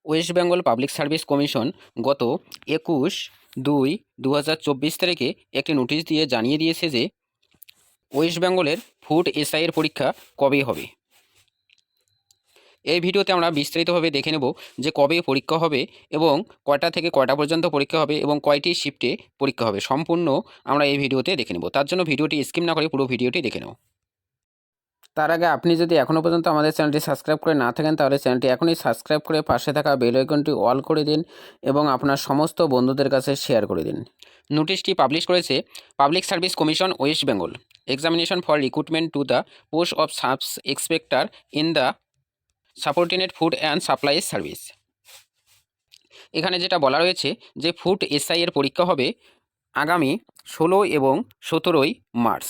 West Bengal public service commission গত 21/2/2024 তারিখে একটি নোটিশ দিয়ে জানিয়ে দিয়েছে যে ওয়েস্ট বেঙ্গলের ফুড এসআইয়ের পরীক্ষা কবে হবে। এই ভিডিওতে আমরা বিস্তারিতভাবে দেখে নেব যে কবে পরীক্ষা হবে এবং কয়টা থেকে কয়টা পর্যন্ত পরীক্ষা হবে এবং কয়টি শিফটে পরীক্ষা হবে, সম্পূর্ণ আমরা এই ভিডিওতে দেখে নেব। তার জন্য ভিডিওটি স্কিপ না করে পুরো ভিডিওটি দেখে নেব। তার আগে আপনি যদি এখনও পর্যন্ত আমাদের চ্যানেলটি সাবস্ক্রাইব করে না থাকেন তাহলে চ্যানেলটি এখনই সাবস্ক্রাইব করে পাশে থাকা বেল আইকনটি অল করে দিন এবং আপনার সমস্ত বন্ধুদের কাছে শেয়ার করে দিন। নোটিশটি পাবলিশ করেছে public service commission West Bengal. Examination for recruitment to the post of sub inspector in the subordinate food and supplies service. এখানে যেটা বলা রয়েছে যে ফুড এসআই এর পরীক্ষা হবে আগামী 16 এবং 17 মার্চ।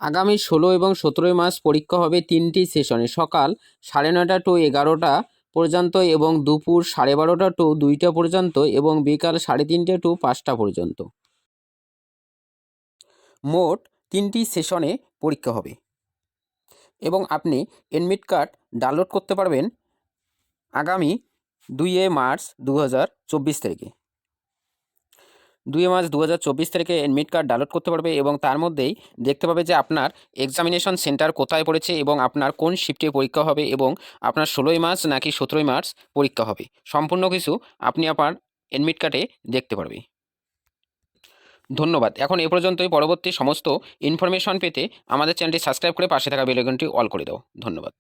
আগামী 16 এবং 17 মার্চ পরীক্ষা হবে 3টি সেশনে, সকাল 9:30 টু 11টা পর্যন্ত এবং দুপুর 12:30 টু 2টা পর্যন্ত এবং বিকাল 3:30 টু 5টা পর্যন্ত। মোট 3টি সেশনে পরীক্ষা হবে এবং আপনি এডমিট কার্ড ডাউনলোড করতে পারবেন আগামী 2 মার্চ 2024 তারিখে। 2 মার্চ 2024 তারিখে এডমিট কার্ড ডাউনলোড করতে পারবে এবং তার মধ্যেই দেখতে পাবে যে আপনার এক্সামিনেশন সেন্টার কোথায় পড়েছে এবং আপনার কোন শিফটে পরীক্ষা হবে এবং আপনার 16 মার্চ নাকি 17 মার্চ পরীক্ষা হবে, সম্পূর্ণ কিছু আপনি আপনার এডমিট কার্ডে দেখতে পারবে। ধন্যবাদ। এখন এ পর্যন্তই। পরবর্তী সমস্ত ইনফরমেশন পেতে আমাদের চ্যানেলটি সাবস্ক্রাইব করে পাশে থাকা বেল আইকনটি অল করে দাও। ধন্যবাদ।